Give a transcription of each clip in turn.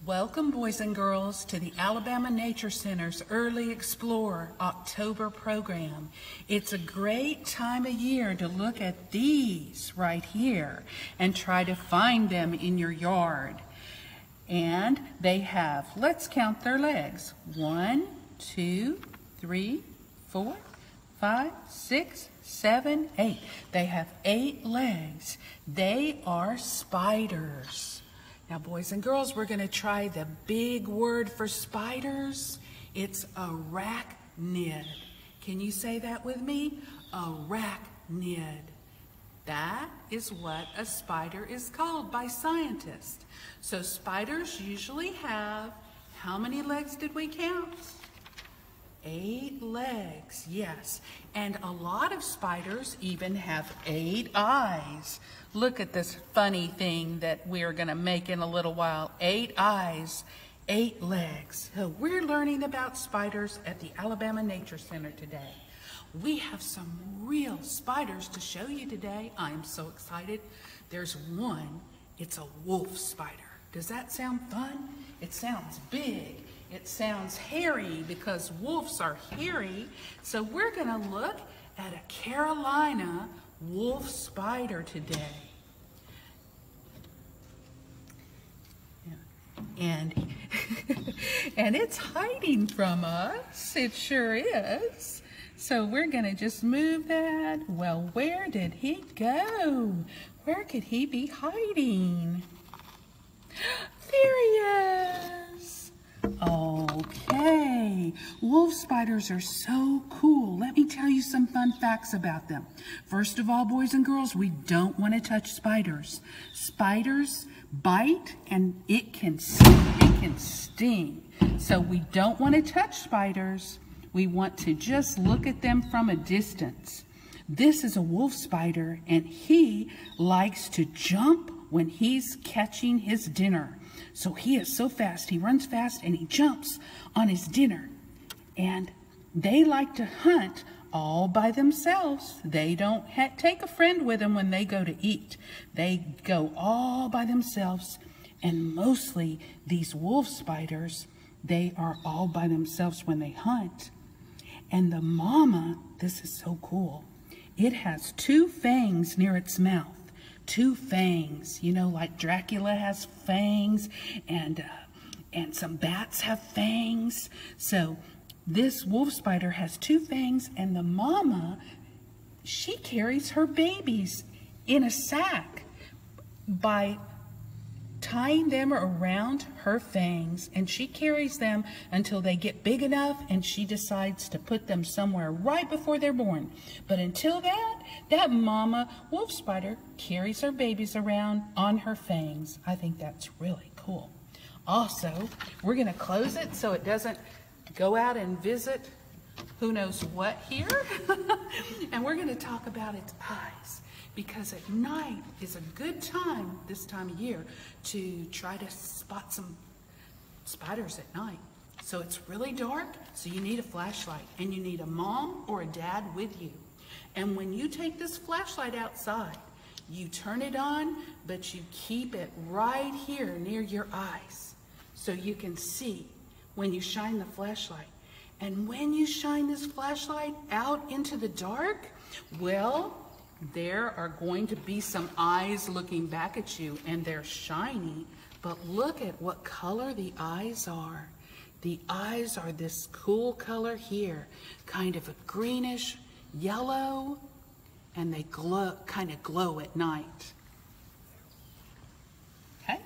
Welcome, boys and girls, to the Alabama Nature Center's Early Explorer October program. It's a great time of year to look at these right here and try to find them in your yard. And they have, let's count their legs. 1, 2, 3, 4, 5, 6, 7, 8. They have 8 legs. They are spiders. Now, boys and girls, we're going to try the big word for spiders. It's arachnid. Can you say that with me? Arachnid. That is what a spider is called by scientists. So spiders usually have, how many legs did we count? 8 legs, yes. And a lot of spiders even have 8 eyes. Look at this funny thing that we're going to make in a little while. 8 eyes, 8 legs. So we're learning about spiders at the Alabama Nature Center today. We have some real spiders to show you today. I'm so excited. There's one, it's a wolf spider. Does that sound fun? It sounds big. It sounds hairy because wolves are hairy. So we're going to look at a Carolina wolf spider today. And, and it's hiding from us. It sure is. So we're going to just move that. Well, where did he go? Where could he be hiding? There he is. Okay, wolf spiders are so cool. Let me tell you some fun facts about them. First of all, boys and girls, we don't want to touch spiders. Spiders bite and it can sting. So we don't want to touch spiders. We want to just look at them from a distance. This is a wolf spider and he likes to jump when he's catching his dinner. So he is so fast, he runs fast and he jumps on his dinner. And they like to hunt all by themselves. They don't take a friend with them when they go to eat. They go all by themselves. And mostly these wolf spiders, they are all by themselves when they hunt. And the mama, this is so cool, it has 2 fangs near its mouth. 2 fangs, you know, like Dracula has fangs and some bats have fangs. So this wolf spider has 2 fangs and the mama, she carries her babies in a sack by tying them around her fangs, and she carries them until they get big enough and she decides to put them somewhere right before they're born. But until that mama wolf spider carries her babies around on her fangs. I think that's really cool. Also, we're going to close it so it doesn't go out and visit who knows what here. And we're going to talk about its eyes. Because at night is a good time, this time of year, to try to spot some spiders at night. So it's really dark, so you need a flashlight, and you need a mom or a dad with you. And when you take this flashlight outside, you turn it on, but you keep it right here near your eyes so you can see when you shine the flashlight. And when you shine this flashlight out into the dark, well, there are going to be some eyes looking back at you, and they're shiny, but look at what color the eyes are. The eyes are this cool color here, kind of a greenish yellow, and they glow, kind of glow at night. Okay,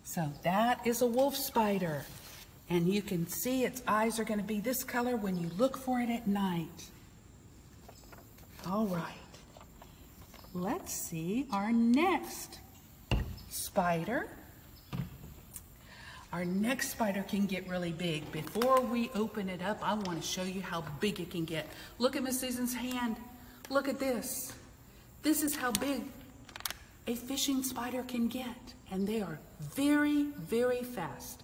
so that is a wolf spider, and you can see its eyes are going to be this color when you look for it at night. All right. Let's see our next spider. Our next spider can get really big. Before we open it up, I want to show you how big it can get. Look at Miss Susan's hand. Look at this. This is how big a fishing spider can get. And they are very, very fast.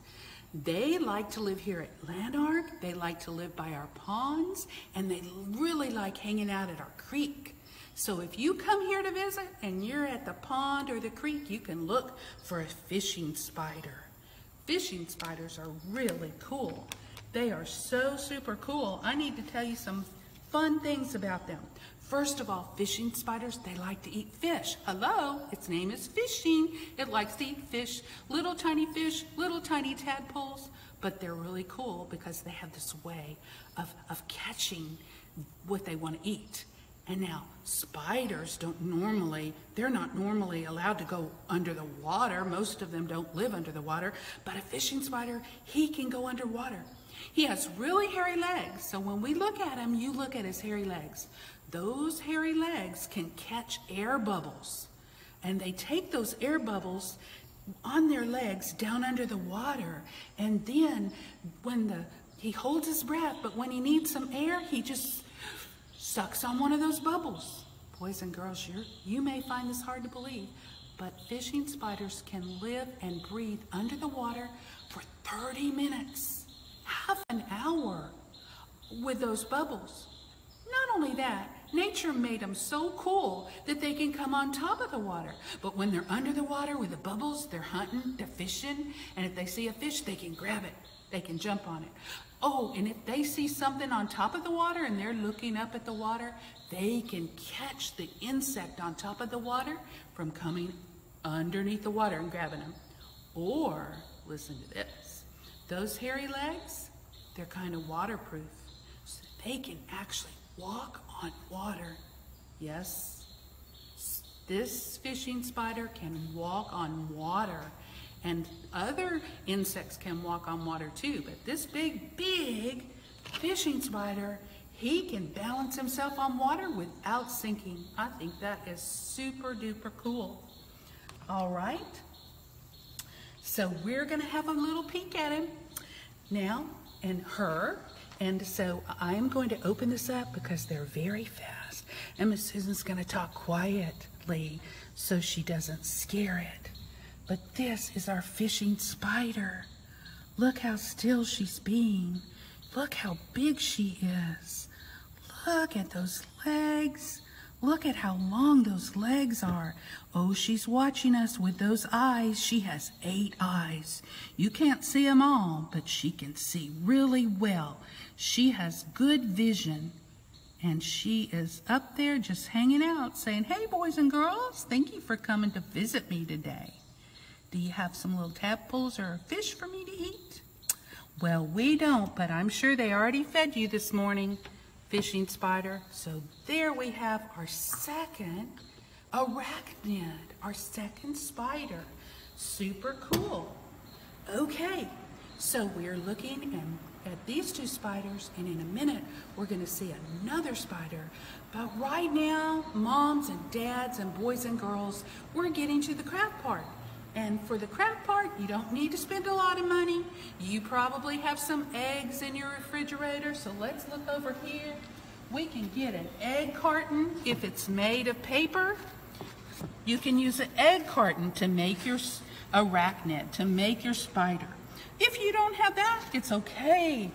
They like to live here at Lanark. They like to live by our ponds. And they really like hanging out at our creek. So if you come here to visit and you're at the pond or the creek, you can look for a fishing spider. Fishing spiders are really cool. They are so super cool. I need to tell you some fun things about them. First of all, fishing spiders, they like to eat fish. Hello, its name is fishing. It likes to eat fish, little tiny tadpoles, but they're really cool because they have this way of catching what they want to eat. And now, spiders they're not normally allowed to go under the water. Most of them don't live under the water, but a fishing spider, he can go underwater. He has really hairy legs, so when we look at him, you look at his hairy legs. Those hairy legs can catch air bubbles, and they take those air bubbles on their legs down under the water, and then he holds his breath, but when he needs some air, he just sucks on one of those bubbles. Boys and girls, you may find this hard to believe, but fishing spiders can live and breathe under the water for 30 minutes, half an hour with those bubbles. Not only that, nature made them so cool that they can come on top of the water. But when they're under the water with the bubbles, they're hunting, they're fishing, and if they see a fish, they can grab it. They can jump on it. Oh, and if they see something on top of the water and they're looking up at the water, they can catch the insect on top of the water from coming underneath the water and grabbing them. Or, listen to this, those hairy legs, they're kind of waterproof, so they can actually walk on water. Yes, this fishing spider can walk on water. And other insects can walk on water too, but this big fishing spider, he can balance himself on water without sinking. I think that is super duper cool. All right, so we're gonna have a little peek at him now and her. And so I'm going to open this up because they're very fast. And Miss Susan's gonna talk quietly so she doesn't scare it. But this is our fishing spider. Look how still she's being. Look how big she is. Look at those legs. Look at how long those legs are. Oh, she's watching us with those eyes. She has 8 eyes. You can't see them all, but she can see really well. She has good vision. And she is up there just hanging out saying, hey, boys and girls, thank you for coming to visit me today. Do you have some little tadpoles or fish for me to eat? Well, we don't, but I'm sure they already fed you this morning, fishing spider. So there we have our second arachnid, our second spider. Super cool. Okay, so we're looking at these 2 spiders, and in a minute we're going to see another spider. But right now, moms and dads and boys and girls, we're getting to the craft part. And for the craft part, you don't need to spend a lot of money. You probably have some eggs in your refrigerator, so let's look over here. We can get an egg carton if it's made of paper. You can use an egg carton to make your arachnid, to make your spider. If you don't have that, it's okay.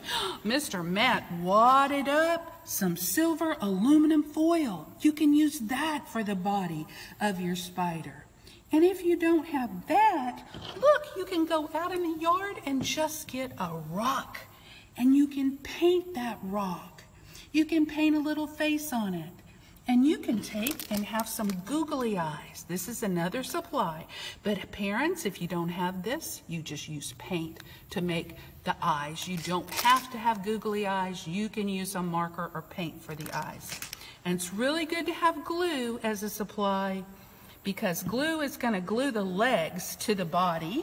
Mr. Matt wadded up some silver aluminum foil. You can use that for the body of your spider. And if you don't have that, look, you can go out in the yard and just get a rock. And you can paint that rock. You can paint a little face on it. And you can take and have some googly eyes. This is another supply. But parents, if you don't have this, you just use paint to make the eyes. You don't have to have googly eyes. You can use a marker or paint for the eyes. And it's really good to have glue as a supply, because glue is going to glue the legs to the body,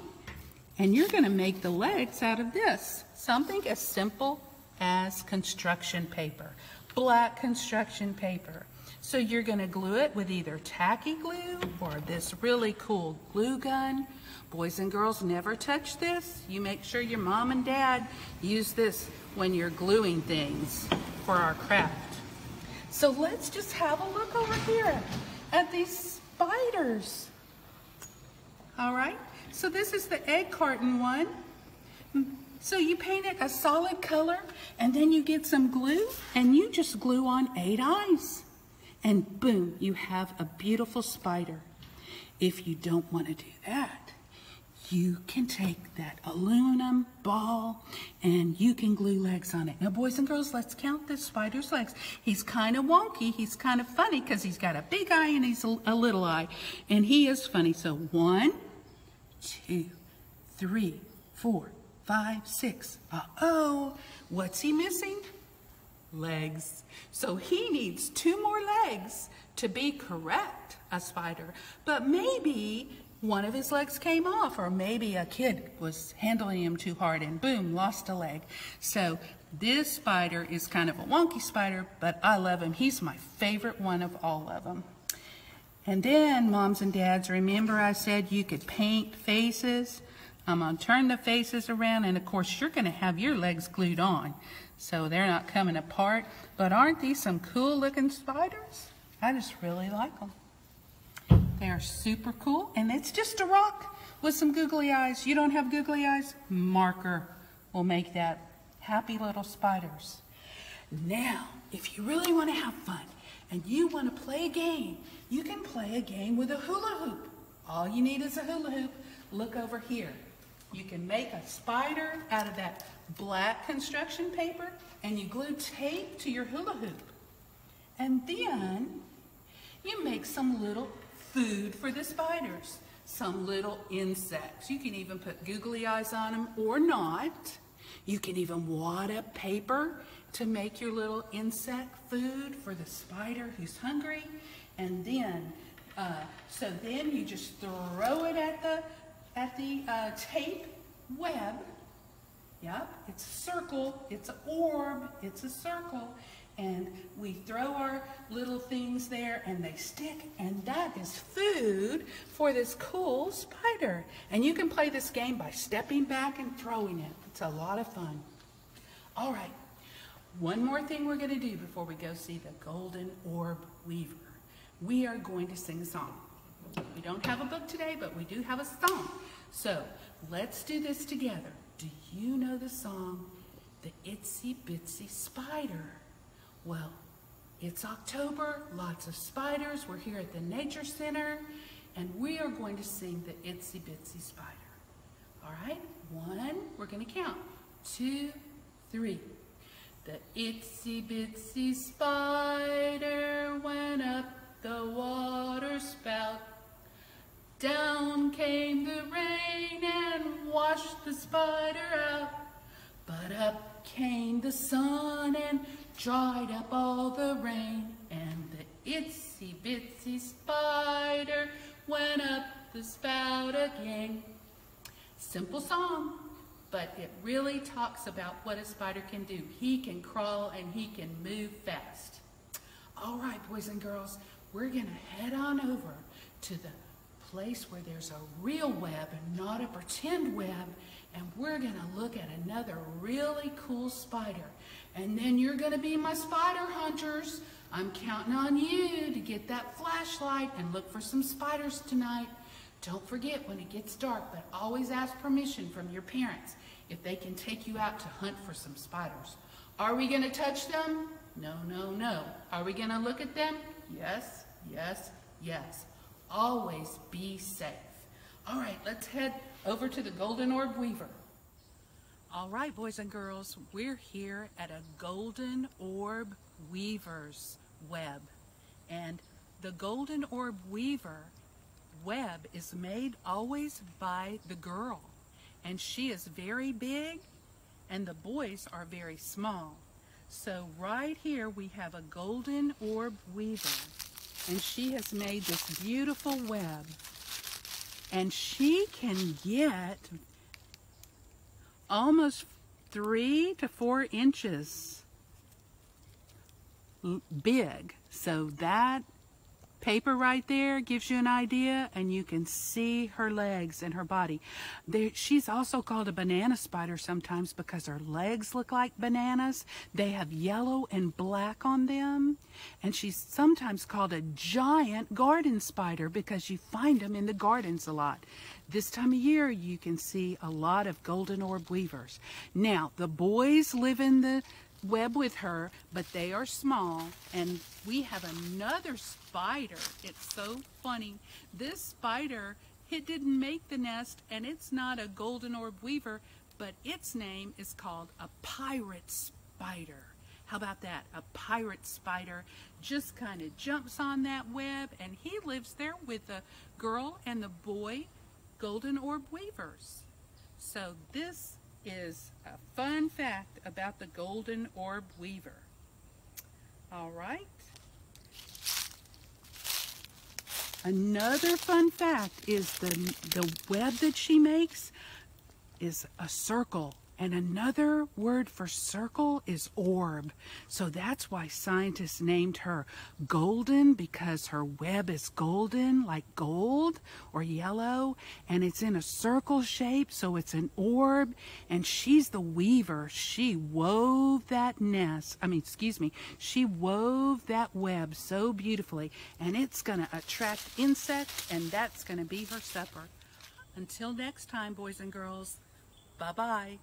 and you're going to make the legs out of this. Something as simple as construction paper, black construction paper. So you're going to glue it with either tacky glue or this really cool glue gun. Boys and girls, never touch this. You make sure your mom and dad use this when you're gluing things for our craft. So let's just have a look over here at these spiders. All right, so this is the egg carton one. So you paint it a solid color, and then you get some glue, and you just glue on 8 eyes. And boom, you have a beautiful spider. If you don't want to do that, you can take that aluminum ball and you can glue legs on it. Now, boys and girls, let's count this spider's legs. He's kind of wonky. He's kind of funny because he's got a big eye and he's a little eye. And he is funny. So 1, 2, 3, 4, 5, 6. Uh-oh. What's he missing? Legs. So he needs 2 more legs to be correct, a spider. But maybe one of his legs came off, or maybe a kid was handling him too hard and boom, lost a leg. So this spider is kind of a wonky spider, but I love him. He's my favorite one of all of them. And then, moms and dads, remember I said you could paint faces? I'm going to turn the faces around, and of course you're going to have your legs glued on, so they're not coming apart. But aren't these some cool looking spiders? I just really like them. They're super cool, and it's just a rock with some googly eyes. You don't have googly eyes? Marker will make that. Happy little spiders. Now, if you really want to have fun and you want to play a game, you can play a game with a hula hoop. All you need is a hula hoop. Look over here. You can make a spider out of that black construction paper, and you glue tape to your hula hoop. And then you make some little food for the spiders, some little insects. You can even put googly eyes on them or not. You can even wad up paper to make your little insect food for the spider who's hungry. And then, so then you just throw it at the tape web. Yep, it's a circle, it's an orb, it's a circle. And we throw our little things there and they stick, and that is food for this cool spider. And you can play this game by stepping back and throwing it. It's a lot of fun. All right, one more thing we're going to do before we go see the Golden Orb Weaver. We are going to sing a song. We don't have a book today, but we do have a song. So let's do this together. Do you know the song, The Itsy Bitsy Spider? Well, it's October, lots of spiders. We're here at the Nature Center, and we are going to sing the Itsy Bitsy Spider. All right, 1, we're going to count. 2, 3. The itsy bitsy spider went up the water spout. Down came the rain and washed the spider out. But up came the sun and dried up all the rain, and the itsy bitsy spider went up the spout again. Simple song, but it really talks about what a spider can do. He can crawl and he can move fast. All right, boys and girls, we're gonna head on over to the place where there's a real web and not a pretend web, and we're gonna look at another really cool spider. And then you're gonna be my spider hunters. I'm counting on you to get that flashlight and look for some spiders tonight. Don't forget when it gets dark, but always ask permission from your parents if they can take you out to hunt for some spiders. Are we gonna touch them? No, no, no. Are we gonna look at them? Yes, yes, yes. Always be safe. All right, let's head over to the Golden Orb Weaver. All right, boys and girls, we're here at a Golden Orb Weaver's web. And the Golden Orb Weaver web is made always by the girl. And she is very big and the boys are very small. So right here we have a Golden Orb Weaver. And she has made this beautiful web. And she can get almost 3 to 4 inches big. So that paper right there gives you an idea, and you can see her legs and her body. She's also called a banana spider sometimes because her legs look like bananas. They have yellow and black on them. And she's sometimes called a giant garden spider because you find them in the gardens a lot. This time of year, you can see a lot of Golden Orb Weavers. Now, the boys live in the web with her, but they are small, and we have another spider. It's so funny. This spider It didn't make the nest, and it's not a golden orb weaver, but its name is called a pirate spider. How about that? A pirate spider just kind of jumps on that web, and he lives there with the girl and the boy golden orb weavers. So this is a fun fact about the golden orb weaver. All right. Another fun fact is the web that she makes is a circle. And another word for circle is orb. So that's why scientists named her golden, because her web is golden, like gold or yellow, and it's in a circle shape, so it's an orb. And she's the weaver. She wove that nest. She wove that web so beautifully, and it's going to attract insects, and that's going to be her supper. Until next time, boys and girls, bye-bye.